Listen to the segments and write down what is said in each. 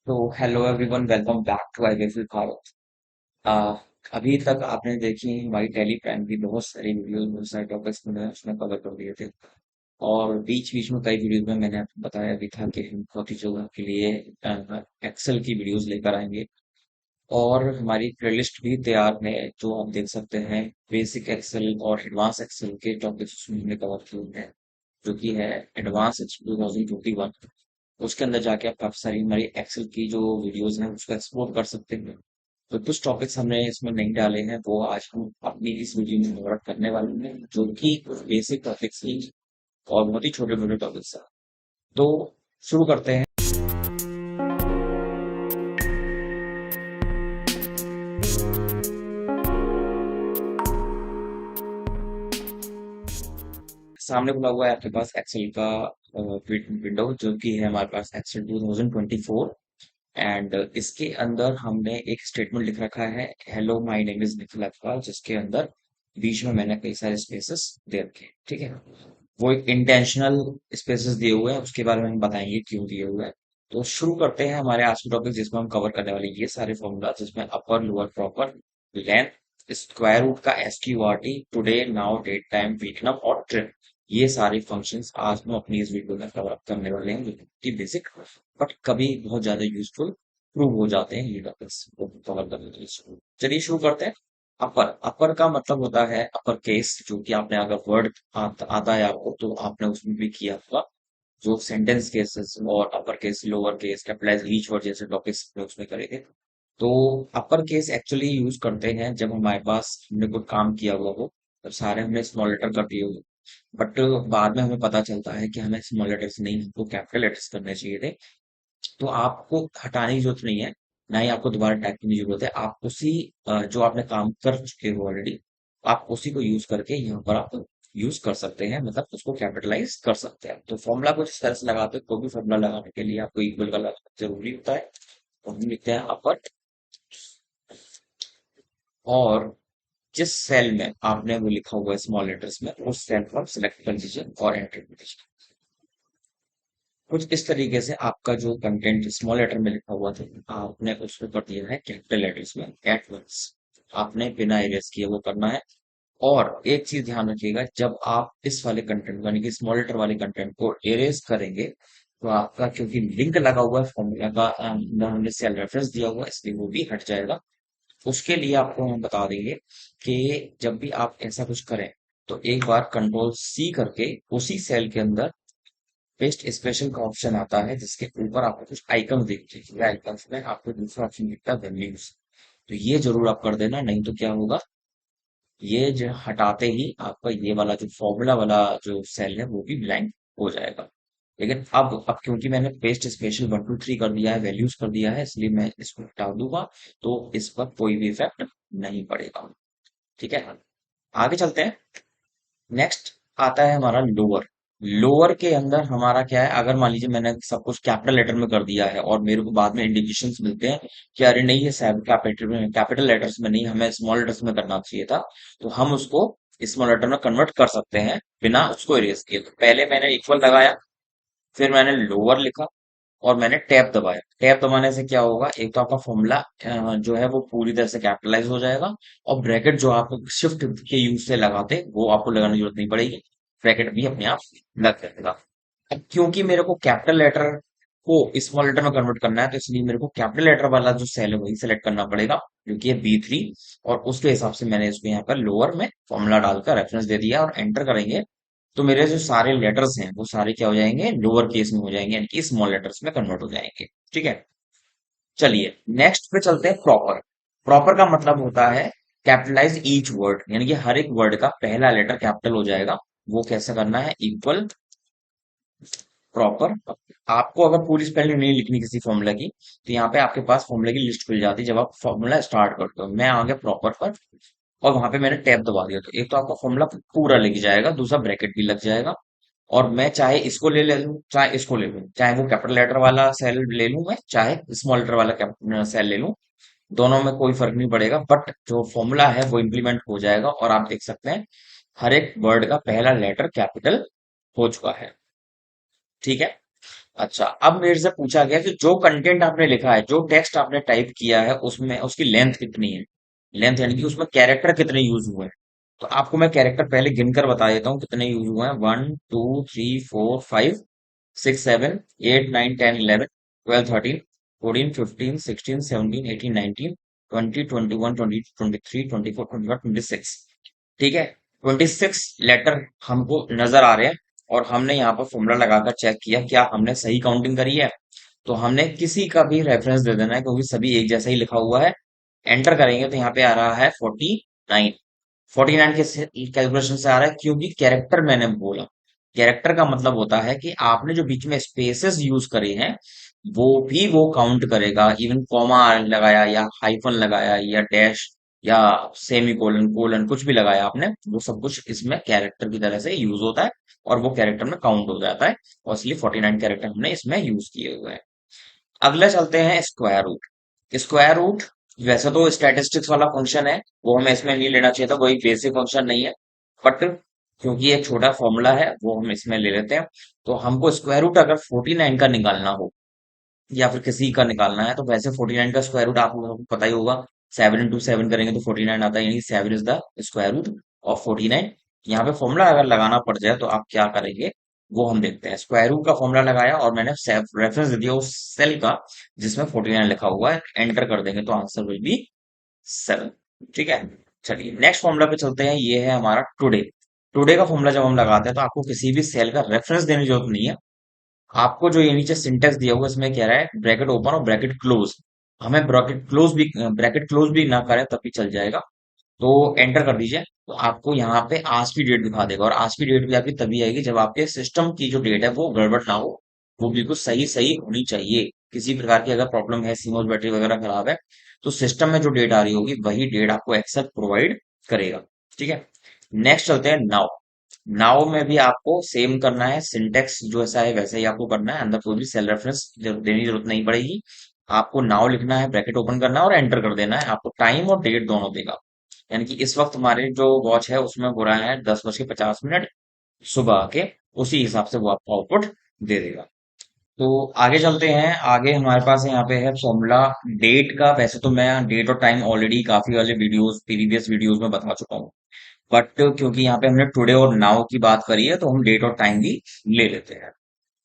तो hello everyone, welcome back to IBFL Bharat. आ, अभी तक आपने देखी हमारी टेली प्राइम की बहुत सारी वीडियोस, बहुत सारे टॉपिक्स मैंने उसमें कवर कर दिए थे। और बीच बीच में कई वीडियोस में मैंने आपको बताया भी था कि हम बहुत ही जगह के लिए एक्सेल की वीडियोस लेकर आएंगे। और हमारी प्लेलिस्ट भी तैयार है, जो आप देख सकते हैं। बेसिक एक्सेल और एडवांस एक्सेल के टॉपिक्स उसमें हमने कवर किए हैं, जो कि है एडवांस एक्सेल 2021। उसके अंदर जाके आप काफी सारी हमारी एक्सेल की जो वीडियोस हैं उसको एक्सप्लोर कर सकते हैं। तो कुछ टॉपिक्स हमने इसमें नहीं डाले हैं, वो आज हम अपनी इस वीडियो में कवर करने वाले हैं, जो कि कुछ बेसिक टॉपिक्स ही और बहुत ही छोटे छोटे टॉपिक्स हैं। तो शुरू करते हैं। सामने खुला हुआ है आपके पास एक्सेल का विंडो, जो कि है हमारे पास एक्सेल 2024। एंड इसके अंदर हमने एक स्टेटमेंट लिख रखा है, hello my name is Nikhil Agarwal, जिसके अंदर बीच में मैंने कई सारे स्पेसेस दे रखे हैं। ठीक है, वो एक इंटेंशनल स्पेसेस दिए हुए हैं, उसके बारे में हम बताएंगे क्यों दिए हुए हैं। तो शुरू करते हैं हमारे आज के टॉपिक, जिसमें हम कवर करने वाले ये सारे फॉर्मूला, जिसमें upper lower proper length, square root का SQRT, today now date time week number और ट्रिप, ये सारे फंक्शंस आज हम अपनी इस वीडियो में कवर अप करने वाले हैं, जो कि बेसिक बट कभी बहुत ज्यादा यूजफुल प्रूव हो जाते हैं ये टॉपिक्स को कवर करने के लिए। चलिए शुरू करते हैं। अपर अपर का मतलब होता है अपर केस, जो कि आपने अगर वर्ड आता है आपको, तो आपने उसमें भी किया होगा, जो सेंटेंस केसेस और upper case, lower case, capitalize, each word जैसे टॉपिक्स हमने उसमें करे थे। तो अपर केस एक्चुअली यूज करते हैं जब हमारे पास हमने कोई काम किया हुआ हो, तब सारे हमने स्मॉल लेटर कर दिए हुए। बट बाद में हमें पता चलता है कि हमें स्मॉल लेटर्स नहीं, हमको कैपिटल लेटर्स करने चाहिए थे। तो आपको हटाने की जरूरत नहीं है, ना ही आपको दोबारा टाइप करने की जरूरत है। आप उसी जो आपने काम कर चुके हो ऑलरेडी, आप उसी को यूज करके यहाँ पर आप यूज कर सकते हैं, मतलब उसको कैपिटलाइज कर सकते हैं। तो फॉर्मूला कुछ इस तरह से लगाते हैं, कोई भी फॉर्मूला लगाने के लिए आपको इक्वल का लगाना जरूरी होता है। तो हम लिखते हैं अपर, और जिस सेल में आपने वो लिखा हुआ है स्मॉल लेटर्स में, उस सेल को आप सिलेक्ट कर दीजिए और एंटर कर दीजिए। कुछ इस तरीके से आपका जो कंटेंट स्मॉल लेटर में लिखा हुआ था, आपने उसको कर दिया है कैपिटल लेटर्स में एट वंस। आपने बिना एरेस किए वो करना है। और एक चीज ध्यान रखिएगा, जब आप इस वाले कंटेंट यानी कि स्मॉल लेटर वाले कंटेंट को एरेस करेंगे, तो आपका क्योंकि लिंक लगा हुआ है फॉर्मूला का, हमने सेल रेफरेंस दिया हुआ है, इसलिए वो भी हट जाएगा। उसके लिए आपको हम बता देंगे कि जब भी आप ऐसा कुछ करें, तो एक बार कंट्रोल C करके उसी सेल के अंदर पेस्ट स्पेशल का ऑप्शन आता है, जिसके ऊपर आपको कुछ आइकन दिखते हैं। आइकन्स में आपको दूसरा ऑप्शन दिखता है वैल्यूज। तो ये जरूर आप कर देना, नहीं तो क्या होगा, ये जो हटाते ही आपका ये वाला जो फॉर्मूला वाला जो सेल है वो भी ब्लैंक हो जाएगा। लेकिन अब क्योंकि मैंने पेस्ट स्पेशल 1 2 3 कर दिया है, वैल्यूज कर दिया है, इसलिए मैं इसको हटा दूंगा, तो इस पर कोई भी इफेक्ट नहीं पड़ेगा। ठीक है, आगे चलते हैं। नेक्स्ट आता है हमारा लोअर। लोअर के अंदर हमारा क्या है, अगर मान लीजिए मैंने सब कुछ कैपिटल लेटर में कर दिया है और मेरे को बाद में इंडिकेशंस मिलते हैं कि अरे नहीं, ये सब कैपिटल लेटर्स में नहीं, हमें स्मॉल लेटर्स में करना चाहिए था, तो हम उसको स्मॉल लेटर में कन्वर्ट कर सकते हैं बिना उसको इरेज किए। तो पहले मैंने इक्वल लगाया, फिर मैंने लोअर लिखा, और मैंने टैब दबाया। टैब दबाने से क्या होगा, एक तो आपका फॉर्मूला जो है वो पूरी तरह से कैपिटलाइज हो जाएगा, और ब्रैकेट जो आप शिफ्ट के यूज से लगाते, वो आपको लगाने की जरूरत नहीं पड़ेगी, ब्रैकेट भी अपने आप लग जाएगा। अब क्योंकि मेरे को कैपिटल लेटर को स्मॉल लेटर में कन्वर्ट करना है, तो इसलिए मेरे को कैपिटल लेटर वाला जो सेल है वही सेलेक्ट करना पड़ेगा, जो कि है B3। और उसके हिसाब से मैंने इसको यहाँ पर लोअर में फॉर्मूला डालकर रेफरेंस दे दिया और एंटर करेंगे, तो मेरे जो सारे लेटर्स हैं वो सारे क्या हो जाएंगे, लोअर केस में हो जाएंगे, यानी कि स्मॉल लेटर्स में कन्वर्ट हो जाएंगे। ठीक है, चलिए नेक्स्ट पे चलते हैं। प्रॉपर। प्रॉपर का मतलब होता है कैपिटलाइज ईच वर्ड, यानी कि हर एक वर्ड का पहला लेटर कैपिटल हो जाएगा। वो कैसे करना है, इक्वल प्रॉपर। आपको अगर पूरी स्पेलिंग नहीं लिखनी किसी फॉर्मूला की, तो यहाँ पे आपके पास फॉर्मूला की लिस्ट खुल जाती है जब आप फॉर्मूला स्टार्ट करते हो। मैं आ गया प्रॉपर पर, और वहां पे मैंने टैब दबा दिया, तो एक तो आपका फॉर्मूला पूरा लिख जाएगा, दूसरा ब्रैकेट भी लग जाएगा। और मैं चाहे इसको ले लूं, चाहे इसको ले लूं, चाहे वो कैपिटल लेटर वाला सेल ले लूं मैं, चाहे स्मॉल लेटर वाला सेल ले लूं, दोनों में कोई फर्क नहीं पड़ेगा, बट जो फॉर्मूला है वो इम्प्लीमेंट हो जाएगा। और आप देख सकते हैं हर एक वर्ड का पहला लेटर कैपिटल हो चुका है। ठीक है, अच्छा, अब मेरे से पूछा गया कि जो कंटेंट आपने लिखा है, जो टेक्स्ट आपने टाइप किया है, उसमें उसकी लेंथ कितनी है। लेंथ यानी कि उसमें कैरेक्टर कितने यूज हुए हैं। तो आपको मैं कैरेक्टर पहले गिनकर बता देता हूँ कितने यूज हुए हैं। 1 2 3 4 5 6 7 8 9 10 11 12 13 14 15 16 17 18 19 20 21 22 23 24 25 26। ठीक है, 26 लेटर हमको नजर आ रहे हैं। और हमने यहाँ पर फॉर्मूला लगाकर चेक किया क्या हमने सही काउंटिंग करी है। तो हमने किसी का भी रेफरेंस दे देना है क्योंकि सभी एक जैसा ही लिखा हुआ है। एंटर करेंगे तो यहाँ पे आ रहा है 49। 49 के कैलकुलेशन से आ रहा है क्योंकि कैरेक्टर मैंने बोला। कैरेक्टर का मतलब होता है कि आपने जो बीच में स्पेसेस यूज करे हैं वो भी वो काउंट करेगा। इवन कॉमा लगाया या हाइफन लगाया या डैश या सेमी कोलन कोलन कुछ भी लगाया आपने, वो सब कुछ इसमें कैरेक्टर की तरह से यूज होता है और वो कैरेक्टर में काउंट हो जाता है। और इसलिए 49 कैरेक्टर हमने इसमें यूज किए हुए हैं। अगला चलते हैं स्क्वायर रूट। स्क्वायर रूट वैसे तो स्टैटिस्टिक्स वाला फंक्शन है, वो हमें इसमें नहीं लेना चाहिए था, कोई बेसिक फंक्शन नहीं है। बट क्योंकि ये छोटा फॉर्मूला है वो हम इसमें ले लेते हैं। तो हमको स्क्वायर रूट अगर 49 का निकालना हो या फिर किसी का निकालना है तो वैसे 49 का स्क्वायर रूट आप लोगों को पता ही होगा। 7 into 7 करेंगे तो 49 आता है, यानी 7 is the square root of 49। यहाँ पे फॉर्मूला अगर लगाना पड़ जाए तो आप क्या करेंगे वो हम देखते हैं। स्क्वायर रूट का फॉर्मूला लगाया और मैंने रेफरेंस दे दिया उस सेल का जिसमें 49 लिखा हुआ है। एंटर कर देंगे तो आंसर विल बी 7। ठीक है, चलिए नेक्स्ट फॉर्मूला पे चलते हैं। ये है हमारा टुडे। टुडे का फॉर्मूला जब हम लगाते हैं तो आपको किसी भी सेल का रेफरेंस देने की जरूरत नहीं है। आपको जो ये नीचे सिंटेक्स दिया हुआ है इसमें कह रहा है ब्रैकेट ओपन और ब्रैकेट क्लोज। हमें ब्रैकेट क्लोज भी ना करें तब भी चल जाएगा। तो एंटर कर दीजिए तो आपको यहाँ पे आज की डेट दिखा देगा। और आज की डेट भी आपकी तभी आएगी जब आपके सिस्टम की जो डेट है वो गड़बड़ ना हो, वो बिल्कुल सही सही होनी चाहिए। किसी प्रकार की अगर प्रॉब्लम है, सीमोस बैटरी वगैरह खराब है, तो सिस्टम में जो डेट आ रही होगी वही डेट आपको एक्सेल प्रोवाइड करेगा। ठीक है, नेक्स्ट चलते हैं नाउ। नाउ में भी आपको सेम करना है, सिंटेक्स जो ऐसा है वैसे ही आपको करना है। अंदर कोई भी सेल रेफरेंस देने की जरूरत नहीं पड़ेगी। आपको नाउ लिखना है, ब्रैकेट ओपन करना है और एंटर कर देना है। आपको टाइम और डेट दोनों देगा। यानी कि इस वक्त हमारे जो वॉच है उसमें हो रहा है 10:50 सुबह के। उसी हिसाब से वो आपको आउटपुट दे देगा। तो आगे चलते हैं। आगे हमारे पास यहाँ पे है फॉर्मूला डेट का। वैसे तो मैं डेट और टाइम ऑलरेडी काफी वाले वीडियोस, प्रीवियस वीडियोस में बता चुका हूँ। बट क्योंकि यहाँ पे हमने टुडे और नाउ की बात करी है तो हम डेट और टाइम भी ले लेते हैं।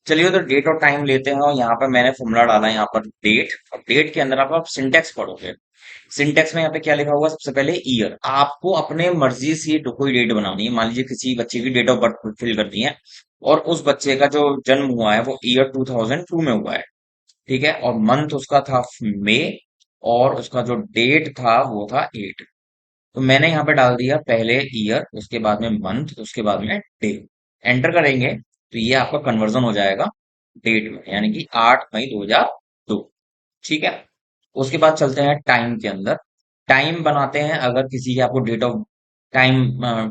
चलिए तो डेट और टाइम लेते हैं और यहाँ पर मैंने फॉर्मूला डाला है यहाँ पर डेट। और डेट के अंदर आप सिंटेक्स पढ़ोगे। सिंटेक्स में यहाँ पे क्या लिखा हुआ है, सबसे पहले ईयर। आपको अपने मर्जी से कोई डेट बनानी है। मान लीजिए किसी बच्चे की डेट ऑफ बर्थ फिल करनी है और उस बच्चे का जो जन्म हुआ है वो ईयर 2002 में हुआ है। ठीक है, और मंथ उसका था मई और उसका जो डेट था वो था 8। तो मैंने यहाँ पे डाल दिया पहले ईयर, उसके बाद में मंथ, उसके बाद में डे। एंटर करेंगे तो ये आपका कन्वर्जन हो जाएगा डेट में, यानी कि 8 मई 2002। ठीक है, उसके बाद चलते हैं टाइम के अंदर। टाइम बनाते हैं अगर किसी की आपको टाइम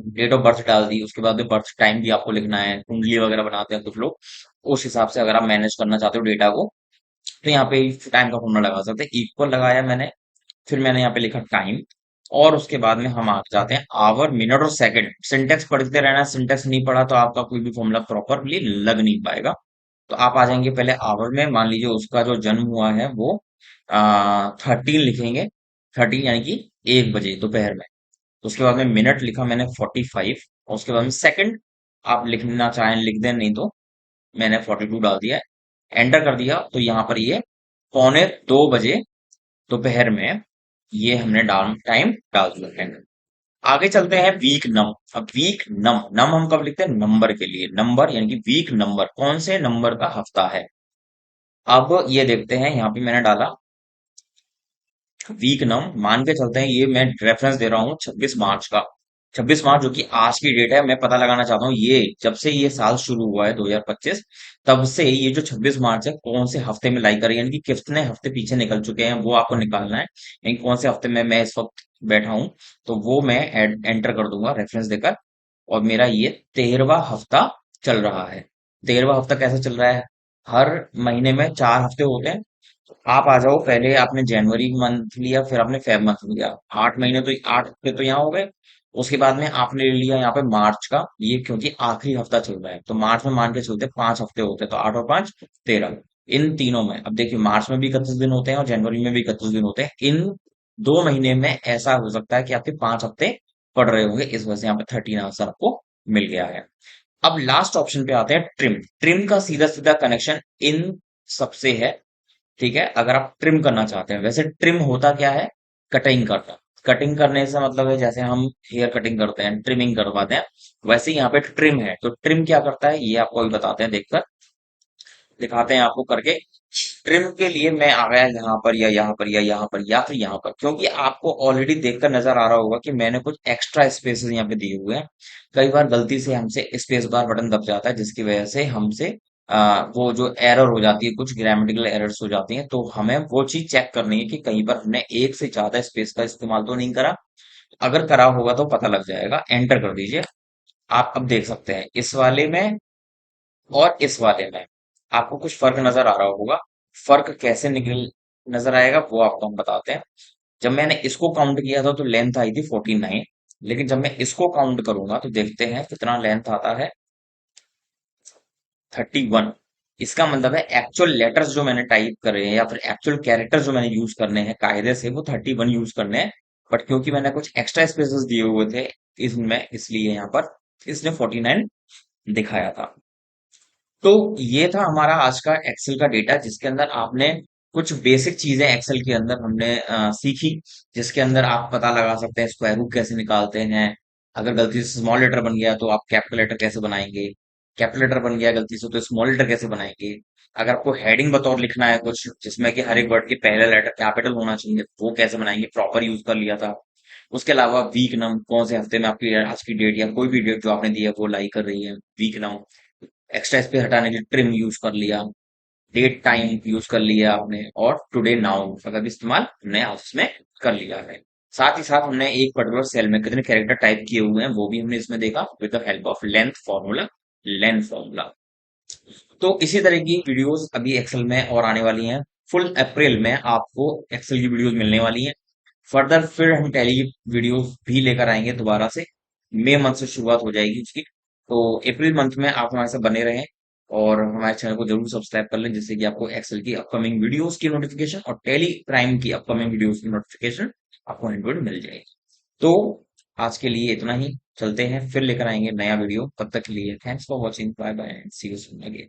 डेट ऑफ बर्थ डाल दी, उसके बाद में बर्थ टाइम भी आपको लिखना है। कुंडली वगैरह बनाते हैं कुछ लोग, उस हिसाब से अगर आप मैनेज करना चाहते हो डेटा को तो यहाँ पे टाइम का फॉर्मूला लगा सकते हैं। इक्वल लगाया मैंने, फिर मैंने यहाँ पे लिखा टाइम और उसके बाद में हम आ जाते हैं आवर, मिनट और सेकंड। सिंटेक्स पढ़ते रहना, सिंटेक्स नहीं पढ़ा तो आपका कोई भी फॉर्मूला प्रॉपरली लग नहीं पाएगा। तो आप आ जाएंगे पहले आवर में। मान लीजिए उसका जो जन्म हुआ है वो 13 लिखेंगे। 13 यानी कि 1 बजे दोपहर में। उसके बाद में मिनट लिखा मैंने 45। और उसके बाद में सेकंड आप लिखना चाहें लिख दें, नहीं तो मैंने 42 डाल दिया है। एंटर कर दिया तो यहाँ पर ये 1:45 दोपहर में ये हमने टाइम डाल दिया है। आगे चलते हैं वीक नम। अब वीक नम, नम हम कब लिखते हैं, नंबर के लिए। नंबर यानी कि वीक नंबर, कौन से नंबर का हफ्ता है। अब ये देखते हैं, यहाँ पे मैंने डाला वीक नम। मान के चलते हैं ये मैं रेफरेंस दे रहा हूँ 26 मार्च का। 26 मार्च जो कि आज की डेट है, मैं पता लगाना चाहता हूँ ये जब से ये साल शुरू हुआ है 2025, तब से ये जो 26 मार्च है कौन से हफ्ते में लाई करी, यानी कि कितने हफ्ते पीछे निकल चुके हैं वो आपको निकालना है। यानी कौन से हफ्ते में मैं इस वक्त बैठा हूँ, तो वो मैं एंटर कर दूंगा रेफरेंस देकर। और मेरा ये 13वां हफ्ता चल रहा है। 13वां हफ्ता कैसे चल रहा है, हर महीने में 4 हफ्ते होते हैं। आप आ जाओ, पहले आपने जनवरी मंथ लिया, फिर आपने फेब मंथ लिया। 8 महीने तो 8 हफ्ते तो यहाँ हो गए। उसके बाद में आपने ले लिया यहाँ पे मार्च का, ये क्योंकि आखिरी हफ्ता चल रहा है तो मार्च में मान के चलते 5 हफ्ते होते हैं, तो 8 और 5 13। इन तीनों में अब देखिए मार्च में भी 31 दिन होते हैं और जनवरी में भी 31 दिन होते हैं। इन 2 महीने में ऐसा हो सकता है कि आपके 5 हफ्ते पड़ रहे होंगे, इस वजह से यहाँ पे 13 आंसर आपको मिल गया है। अब लास्ट ऑप्शन पे आते हैं, ट्रिम। ट्रिम का सीधा सीधा कनेक्शन इन सबसे है। ठीक है, अगर आप ट्रिम करना चाहते हैं, वैसे ट्रिम होता क्या है, कटिंग करना। कटिंग करने से मतलब है जैसे हम हेयर कटिंग करते हैं, ट्रिमिंग करवाते हैं, वैसे ही यहाँ पे ट्रिम है। तो ट्रिम क्या करता है ये आपको अभी बताते हैं, देखकर दिखाते हैं आपको करके। ट्रिम के लिए मैं आ गया यहाँ पर या यहाँ पर या यहाँ पर या फिर यहाँ पर, क्योंकि आपको ऑलरेडी देखकर नजर आ रहा होगा कि मैंने कुछ एक्स्ट्रा स्पेसेस यहाँ पे दिए हुए हैं। कई बार गलती से हमसे स्पेस बार बटन दब जाता है, जिसकी वजह से हमसे वो जो एरर हो जाती है, कुछ ग्रामेटिकल एरर्स हो जाती हैं, तो हमें वो चीज चेक करनी है कि कहीं पर हमने एक से ज्यादा स्पेस का इस्तेमाल तो नहीं करा। अगर करा होगा तो पता लग जाएगा, एंटर कर दीजिए। आप अब देख सकते हैं इस वाले में और इस वाले में आपको कुछ फर्क नजर आ रहा होगा। फर्क कैसे निकल नजर आएगा वो आपको हम बताते हैं। जब मैंने इसको काउंट किया था तो लेंथ आई थी 49, लेकिन जब मैं इसको काउंट करूंगा तो देखते हैं कितना लेंथ आता है, 31। इसका मतलब है एक्चुअल लेटर्स जो मैंने टाइप करे हैं या फिर एक्चुअल कैरेक्टर्स जो मैंने यूज करने हैं कायदे से, वो 31 यूज करने हैं। बट क्योंकि मैंने कुछ एक्स्ट्रा स्पेसेस दिए हुए थे इसमें, इसलिए यहाँ पर इसने 49 दिखाया था। तो ये था हमारा आज का एक्सेल का डेटा, जिसके अंदर आपने कुछ बेसिक चीजें एक्सेल के अंदर हमने सीखी, जिसके अंदर आप पता लगा सकते हैं स्क्वायर रूट कैसे निकालते हैं। अगर गलती से स्मॉल लेटर बन गया तो आप कैपिटल लेटर कैसे बनाएंगे, कैपिटल लेटर बन गया गलती से तो स्मॉल लेटर कैसे बनाएंगे। अगर आपको हेडिंग बतौर लिखना है कुछ जिसमें कि हर एक वर्ड के पहले लेटर कैपिटल होना चाहिए, वो कैसे बनाएंगे, प्रॉपर यूज कर लिया था। उसके अलावा वीक नम, कौन से हफ्ते में आपकी आज की डेट या कोई भी डेट जो आपने दी है वो लाई कर रही है, वीक नम। एक्स्ट्रा स्पेस हटाने के लिए ट्रिम यूज कर लिया, डेट टाइम यूज कर लिया आपने, और टुडे नाउ का भी इस्तेमाल हमने ऑफिस में कर लिया है। साथ ही साथ हमने एक पर्टिकुलर सेल में कितने कैरेक्टर टाइप किए हुए हैं वो भी हमने इसमें देखा with the help of length formula. Length formula. तो इसी तरह की वीडियोस अभी एक्सेल में और आने वाली हैं। फुल अप्रैल में आपको एक्सेल की वीडियोस मिलने वाली हैं। फर्दर फिर हम टैली वीडियोस भी लेकर आएंगे दोबारा से। मई मंथ से शुरुआत हो जाएगी उसकी। तो अप्रैल मंथ में आप हमारे साथ बने रहें और हमारे चैनल को जरूर सब्सक्राइब कर लें, जिससे कि आपको एक्सेल की अपकमिंग वीडियोस की नोटिफिकेशन और टेली प्राइम की अपकमिंग वीडियोस की नोटिफिकेशन आपको हैंड मिल जाएगी। तो आज के लिए इतना ही, चलते हैं फिर लेकर आएंगे नया वीडियो। तब तक के लिए thanks for watching, bye bye, see you soon again.